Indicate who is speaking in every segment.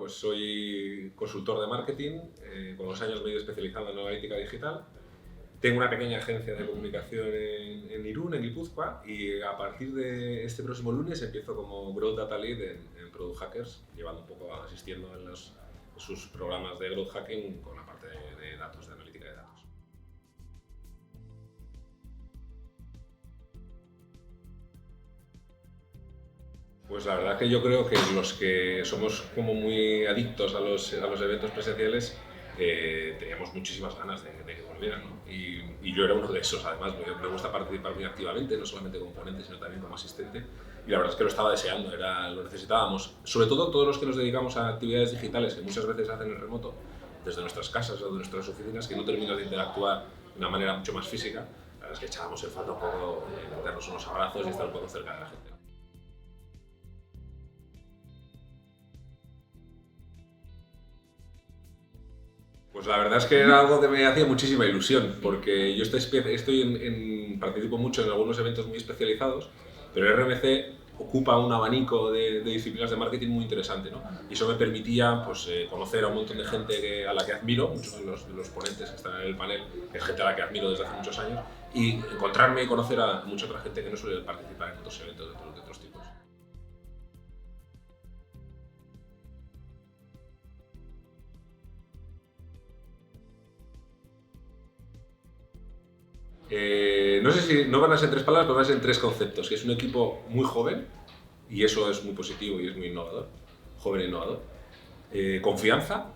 Speaker 1: pues soy consultor de marketing, con los años me he ido especializando en analítica digital. Tengo una pequeña agencia de comunicación en Irún, en Guipúzcoa, y a partir de este próximo lunes empiezo como Growth Data Lead en Product Hackers, llevando un poco, asistiendo en sus programas de Growth Hacking con la parte de datos, de analítica de datos. Pues la verdad que yo creo que los que somos como muy adictos a los eventos presenciales teníamos muchísimas ganas de que volvieran, ¿no? Y yo era uno de esos, además, me gusta participar muy activamente, no solamente como ponente, sino también como asistente, y la verdad es que lo estaba deseando, lo necesitábamos. Sobre todo todos los que nos dedicamos a actividades digitales, que muchas veces hacen en remoto, desde nuestras casas o de nuestras oficinas, que no terminas de interactuar de una manera mucho más física, la verdad es que echábamos en falta un poco darnos unos abrazos y estar un poco cerca de la gente. Pues la verdad es que era algo que me hacía muchísima ilusión, porque yo participo mucho en algunos eventos muy especializados, pero el RMC ocupa un abanico de disciplinas de marketing muy interesante, ¿no? Y eso me permitía pues, conocer a un montón de gente a la que admiro, muchos de los ponentes que están en el panel, es gente a la que admiro desde hace muchos años, y encontrarme y conocer a mucha otra gente que no suele participar en otros eventos de otros tipos. No sé si no van a ser tres palabras, pero van a ser tres conceptos, que es un equipo muy joven, y eso es muy positivo y es muy innovador, joven e innovador. Confianza,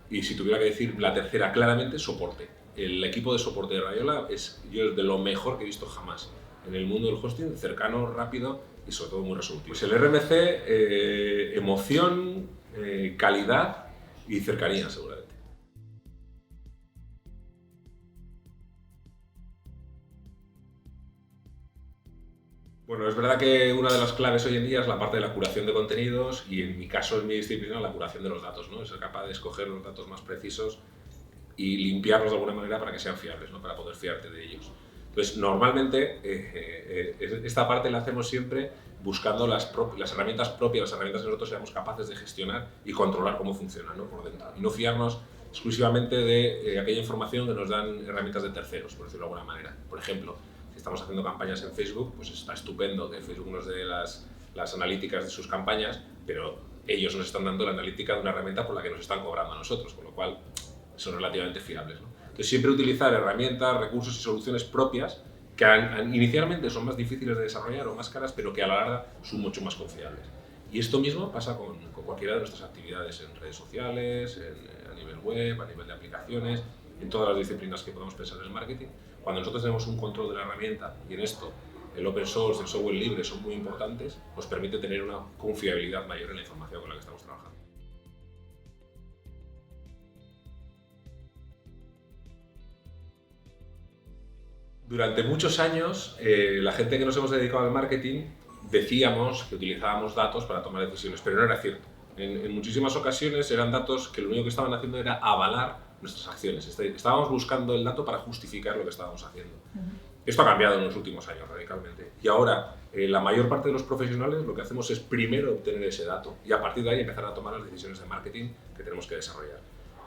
Speaker 1: y si tuviera que decir la tercera claramente, soporte. El equipo de soporte de Rayola es de lo mejor que he visto jamás en el mundo del hosting, cercano, rápido y sobre todo muy resolutivo. Pues el RMC, emoción, calidad y cercanía seguramente. Bueno, es verdad que una de las claves hoy en día es la parte de la curación de contenidos y en mi caso, en mi disciplina, la curación de los datos, ¿no? Ser capaz de escoger los datos más precisos y limpiarlos de alguna manera para que sean fiables, ¿no? Para poder fiarte de ellos. Entonces, normalmente esta parte la hacemos siempre buscando las herramientas propias, las herramientas que nosotros seamos capaces de gestionar y controlar cómo funcionan, ¿no? Por dentro. Y no fiarnos exclusivamente de aquella información que nos dan herramientas de terceros, por decirlo de alguna manera. Por ejemplo, si estamos haciendo campañas en Facebook, pues está estupendo que Facebook nos dé las analíticas de sus campañas, pero ellos nos están dando la analítica de una herramienta por la que nos están cobrando a nosotros, con lo cual son relativamente fiables, ¿no? Entonces, siempre utilizar herramientas, recursos y soluciones propias que inicialmente son más difíciles de desarrollar o más caras, pero que a la larga son mucho más confiables. Y esto mismo pasa con cualquiera de nuestras actividades en redes sociales, a nivel web, a nivel de aplicaciones, en todas las disciplinas que podemos pensar en el marketing. Cuando nosotros tenemos un control de la herramienta, y en esto el open source, el software libre son muy importantes, nos permite tener una confiabilidad mayor en la información con la que estamos trabajando. Durante muchos años, la gente que nos hemos dedicado al marketing decíamos que utilizábamos datos para tomar decisiones, pero no era cierto. En muchísimas ocasiones eran datos que lo único que estaban haciendo era avalar nuestras acciones. Estábamos buscando el dato para justificar lo que estábamos haciendo. Esto ha cambiado en los últimos años radicalmente. Y ahora, la mayor parte de los profesionales lo que hacemos es primero obtener ese dato y a partir de ahí empezar a tomar las decisiones de marketing que tenemos que desarrollar.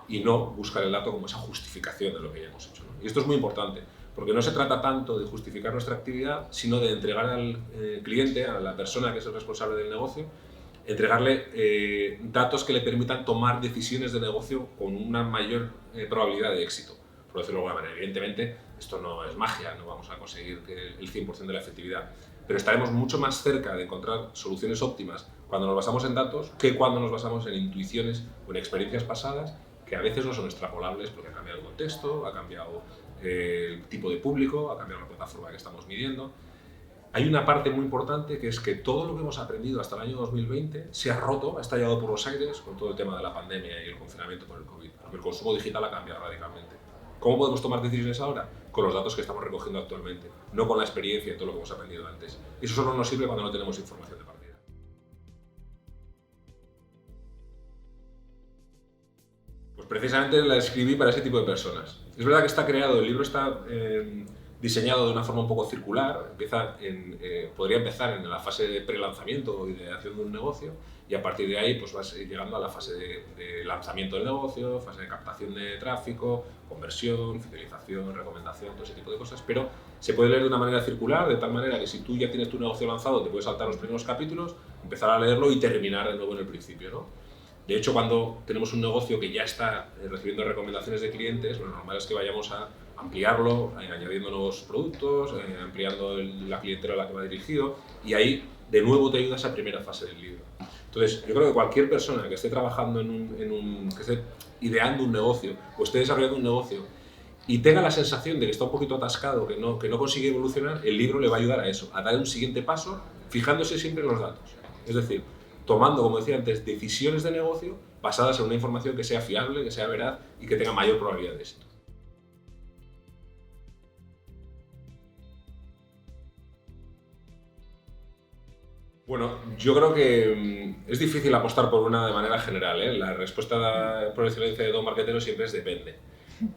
Speaker 1: Y no buscar el dato como esa justificación de lo que ya hemos hecho, ¿no? Y esto es muy importante, porque no se trata tanto de justificar nuestra actividad, sino de entregar al cliente, a la persona que es el responsable del negocio, entregarle datos que le permitan tomar decisiones de negocio con una mayor probabilidad de éxito, por decirlo de alguna manera. Evidentemente, esto no es magia, no vamos a conseguir el 100% de la efectividad, pero estaremos mucho más cerca de encontrar soluciones óptimas cuando nos basamos en datos que cuando nos basamos en intuiciones o en experiencias pasadas que a veces no son extrapolables porque ha cambiado el contexto, ha cambiado el tipo de público, ha cambiado la plataforma que estamos midiendo. Hay una parte muy importante que es que todo lo que hemos aprendido hasta el año 2020 se ha roto, ha estallado por los aires con todo el tema de la pandemia y el confinamiento por el COVID, porque el consumo digital ha cambiado radicalmente. ¿Cómo podemos tomar decisiones ahora? Con los datos que estamos recogiendo actualmente, no con la experiencia y todo lo que hemos aprendido antes. Y eso solo nos sirve cuando no tenemos información de partida. Pues precisamente la escribí para ese tipo de personas. Es verdad que está creado, el libro está diseñado de una forma un poco circular, podría empezar en la fase de pre-lanzamiento o ideación de un negocio, y a partir de ahí pues vas llegando a la fase de lanzamiento del negocio, fase de captación de tráfico, conversión, fidelización, recomendación, todo ese tipo de cosas, pero se puede leer de una manera circular, de tal manera que si tú ya tienes tu negocio lanzado te puedes saltar los primeros capítulos, empezar a leerlo y terminar de nuevo en el principio, ¿no? De hecho, cuando tenemos un negocio que ya está recibiendo recomendaciones de clientes, lo normal es que vayamos a ampliarlo, añadiendo nuevos productos, ampliando la clientela a la que va dirigido, y ahí de nuevo te ayuda esa primera fase del libro. Entonces, yo creo que cualquier persona que esté trabajando que esté ideando un negocio o esté desarrollando un negocio y tenga la sensación de que está un poquito atascado, que no consigue evolucionar, el libro le va a ayudar a eso, a dar un siguiente paso, fijándose siempre en los datos. Es decir, tomando, como decía antes, decisiones de negocio basadas en una información que sea fiable, que sea veraz y que tenga mayor probabilidad de éxito. Bueno, yo creo que es difícil apostar por una de manera general, ¿eh? La respuesta por excelencia de todo marketero siempre es depende.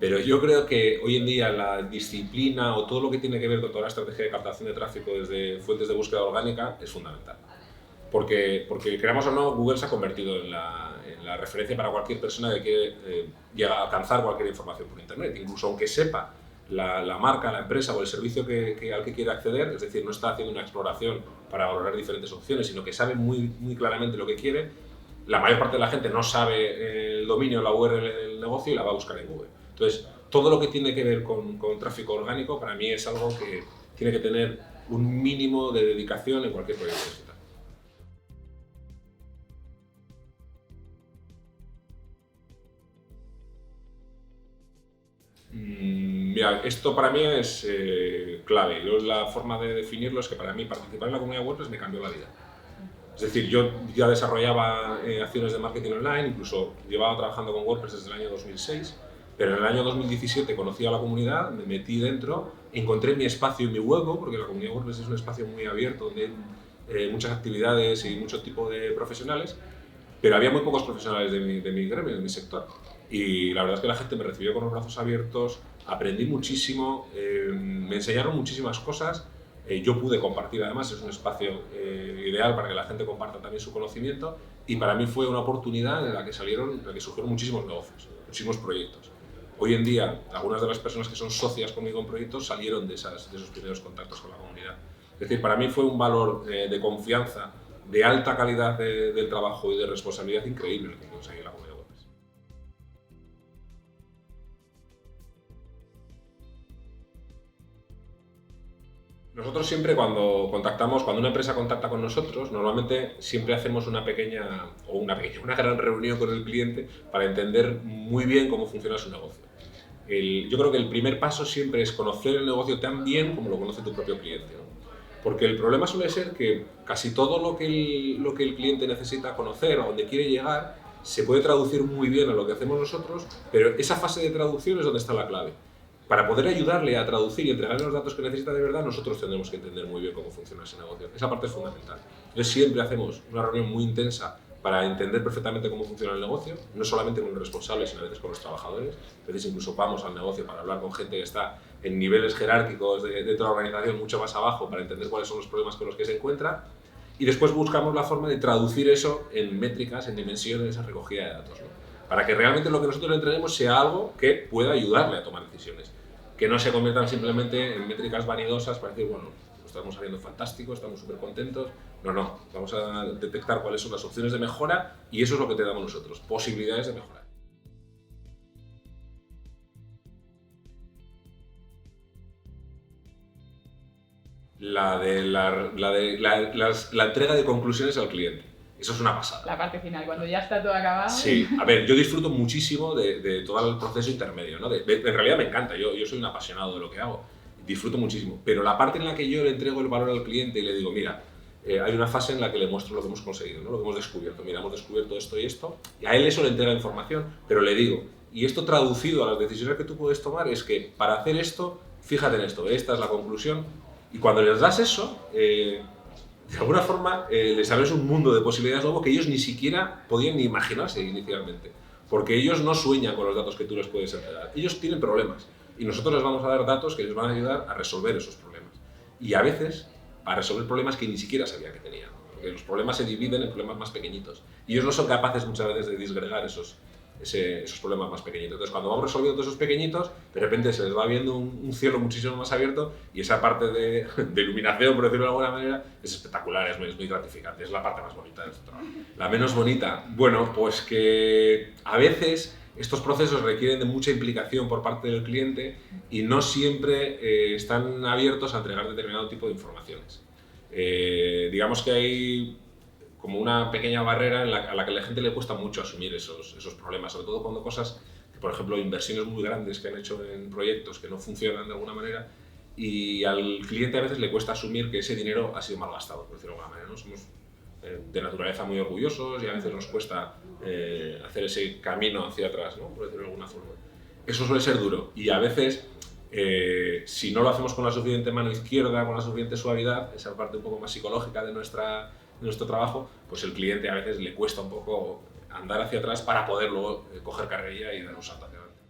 Speaker 1: Pero yo creo que hoy en día la disciplina o todo lo que tiene que ver con toda la estrategia de captación de tráfico desde fuentes de búsqueda orgánica es fundamental. Porque queramos o no, Google se ha convertido en la referencia para cualquier persona que quiere llegar a alcanzar cualquier información por Internet. Incluso aunque sepa la marca, la empresa o el servicio al que quiere acceder, es decir, no está haciendo una exploración para valorar diferentes opciones, sino que sabe muy claramente lo que quiere, la mayor parte de la gente no sabe el dominio, la URL del negocio y la va a buscar en Google. Entonces, todo lo que tiene que ver con tráfico orgánico para mí es algo que tiene que tener un mínimo de dedicación en cualquier proyecto digital. Mira, esto para mí es clave. Yo la forma de definirlo es que para mí participar en la comunidad WordPress me cambió la vida. Es decir, yo ya desarrollaba acciones de marketing online, incluso llevaba trabajando con WordPress desde el año 2006, pero en el año 2017 conocí a la comunidad, me metí dentro, encontré mi espacio y mi hueco, porque la comunidad WordPress es un espacio muy abierto donde hay muchas actividades y mucho tipo de profesionales, pero había muy pocos profesionales de mi gremio, de mi sector. Y la verdad es que la gente me recibió con los brazos abiertos, aprendí muchísimo, me enseñaron muchísimas cosas. Yo pude compartir, además, es un espacio ideal para que la gente comparta también su conocimiento. Y para mí fue una oportunidad en la que surgieron muchísimos negocios, muchísimos proyectos. Hoy en día, algunas de las personas que son socias conmigo en proyectos salieron de esos primeros contactos con la comunidad. Es decir, para mí fue un valor de confianza, de alta calidad del trabajo y de responsabilidad increíble el que conseguí en la comunidad WordPress. Nosotros siempre cuando una empresa contacta con nosotros, normalmente siempre hacemos una gran reunión con el cliente para entender muy bien cómo funciona su negocio. Yo creo que el primer paso siempre es conocer el negocio tan bien como lo conoce tu propio cliente, ¿no? Porque el problema suele ser que casi todo lo que el cliente necesita conocer o donde quiere llegar se puede traducir muy bien a lo que hacemos nosotros, pero esa fase de traducción es donde está la clave. Para poder ayudarle a traducir y entregarle los datos que necesita de verdad, nosotros tendremos que entender muy bien cómo funciona ese negocio. Esa parte es fundamental. Entonces siempre hacemos una reunión muy intensa para entender perfectamente cómo funciona el negocio, no solamente con los responsables, sino a veces con los trabajadores. A veces incluso vamos al negocio para hablar con gente que está en niveles jerárquicos dentro de la organización mucho más abajo para entender cuáles son los problemas con los que se encuentra. Y después buscamos la forma de traducir eso en métricas, en dimensiones, en recogida de datos, ¿no? Para que realmente lo que nosotros le entreguemos sea algo que pueda ayudarle a tomar decisiones. Que no se conviertan simplemente en métricas vanidosas para decir, bueno, lo estamos saliendo fantástico, estamos súper contentos. No, vamos a detectar cuáles son las opciones de mejora y eso es lo que te damos nosotros, posibilidades de mejorar. La entrega de conclusiones al cliente. Eso es una pasada.
Speaker 2: La parte final, cuando ya está todo acabado.
Speaker 1: Sí, a ver, yo disfruto muchísimo de todo el proceso intermedio, ¿no? En realidad me encanta, yo soy un apasionado de lo que hago, disfruto muchísimo, pero la parte en la que yo le entrego el valor al cliente y le digo, mira, hay una fase en la que le muestro lo que hemos conseguido, ¿no? Lo que hemos descubierto, mira, hemos descubierto esto y esto, y a él eso le entrega información, pero le digo, y esto traducido a las decisiones que tú puedes tomar es que para hacer esto, fíjate en esto, esta es la conclusión, y cuando les das eso, de alguna forma les abres un mundo de posibilidades nuevo que ellos ni siquiera podían ni imaginarse inicialmente, porque ellos no sueñan con los datos que tú les puedes entregar, ellos tienen problemas y nosotros les vamos a dar datos que les van a ayudar a resolver esos problemas y a veces a resolver problemas que ni siquiera sabían que tenían. porque los problemas se dividen en problemas más pequeñitos. Y ellos no son capaces muchas veces de disgregar esos problemas más pequeñitos. Entonces, cuando vamos resolviendo todos esos pequeñitos, de repente se les va viendo un cielo muchísimo más abierto y esa parte de iluminación, por decirlo de alguna manera, es espectacular, es muy gratificante, es la parte más bonita de nuestro trabajo. La menos bonita, bueno, pues que a veces estos procesos requieren de mucha implicación por parte del cliente y no siempre están abiertos a entregar determinado tipo de informaciones. Digamos que hay como una pequeña barrera a la que a la gente le cuesta mucho asumir esos problemas, sobre todo cuando cosas, que, por ejemplo, inversiones muy grandes que han hecho en proyectos que no funcionan de alguna manera, y al cliente a veces le cuesta asumir que ese dinero ha sido malgastado, por decirlo de alguna manera, ¿no? Somos de naturaleza muy orgullosos y a veces nos cuesta hacer ese camino hacia atrás, ¿no? Por decirlo de alguna forma. Eso suele ser duro y a veces, si no lo hacemos con la suficiente mano izquierda, con la suficiente suavidad, esa parte un poco más psicológica de nuestro trabajo, pues el cliente a veces le cuesta un poco andar hacia atrás para poder luego coger carrerilla y dar un salto hacia adelante.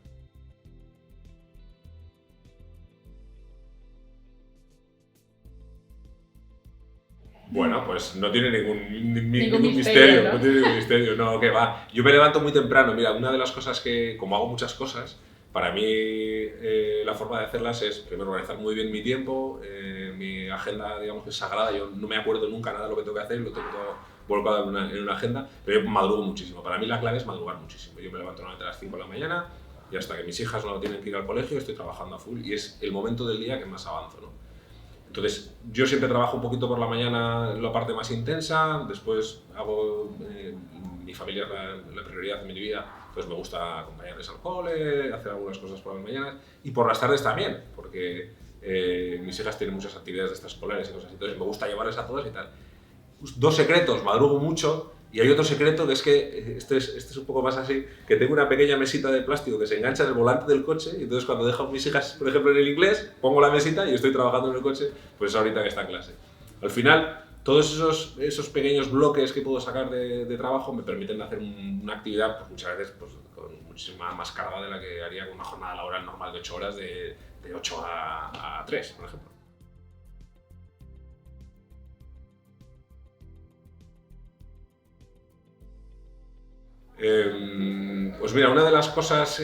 Speaker 1: Bueno, pues no tiene ningún misterio,
Speaker 2: ¿no?
Speaker 1: no tiene ningún misterio, no, que va. Yo me levanto muy temprano, mira, una de las cosas que, como hago muchas cosas, para mí la forma de hacerlas es primero organizar muy bien mi tiempo, mi agenda, digamos que es sagrada, yo no me acuerdo nunca nada de lo que tengo que hacer, lo tengo todo volcado en una agenda, pero yo madrugo muchísimo. Para mí la clave es madrugar muchísimo. Yo me levanto normalmente a las 5 de la mañana y hasta que mis hijas no tienen que ir al colegio estoy trabajando a full y es el momento del día que más avanzo, ¿no? Entonces, yo siempre trabajo un poquito por la mañana la parte más intensa, después hago, mi familia es la prioridad de mi vida, entonces me gusta acompañarles al cole, hacer algunas cosas por las mañanas y por las tardes también, porque mis hijas tienen muchas actividades extraescolares y cosas así, entonces me gusta llevarles a todas y tal. Dos secretos, madrugo mucho y hay otro secreto que es que, este es un poco más así, que tengo una pequeña mesita de plástico que se engancha en el volante del coche y entonces cuando dejo a mis hijas, por ejemplo, en el inglés, pongo la mesita y estoy trabajando en el coche, pues ahorita que está en clase. Al final, todos esos pequeños bloques que puedo sacar de trabajo me permiten hacer una actividad, pues muchas veces pues, con muchísima más carga de la que haría con una jornada laboral normal de 8 horas, de 8 a 3, por ejemplo. Pues mira, una de las cosas,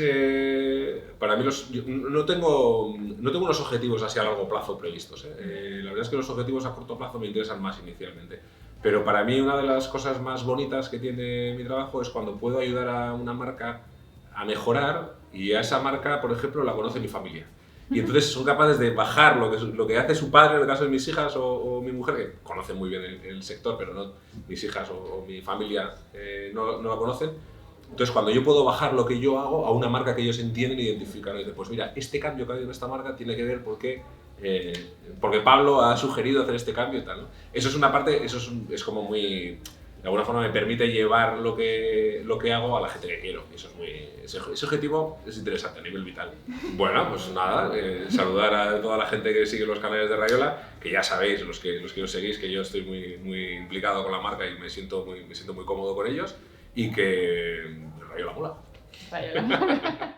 Speaker 1: para mí yo no tengo unos objetivos así a largo plazo previstos. La verdad es que los objetivos a corto plazo me interesan más inicialmente. Pero para mí una de las cosas más bonitas que tiene mi trabajo es cuando puedo ayudar a una marca a mejorar y a esa marca, por ejemplo, la conoce mi familia. Y entonces son capaces de bajar lo que hace su padre, en el caso de mis hijas o mi mujer, que conocen muy bien el sector, pero no mis hijas o mi familia no la conocen. Entonces, cuando yo puedo bajar lo que yo hago a una marca que ellos entienden e identifican, y dicen, pues mira, este cambio que ha habido en esta marca tiene que ver porque Pablo ha sugerido hacer este cambio y tal, ¿no? Eso es una parte, es como muy, de alguna forma me permite llevar lo que hago a la gente que quiero. Y eso es ese objetivo es interesante a nivel vital. Bueno, pues nada, saludar a toda la gente que sigue los canales de Rayola, que ya sabéis, los que os seguís, que yo estoy muy implicado con la marca y me siento muy cómodo con ellos y que Rayola mola.
Speaker 2: Rayola.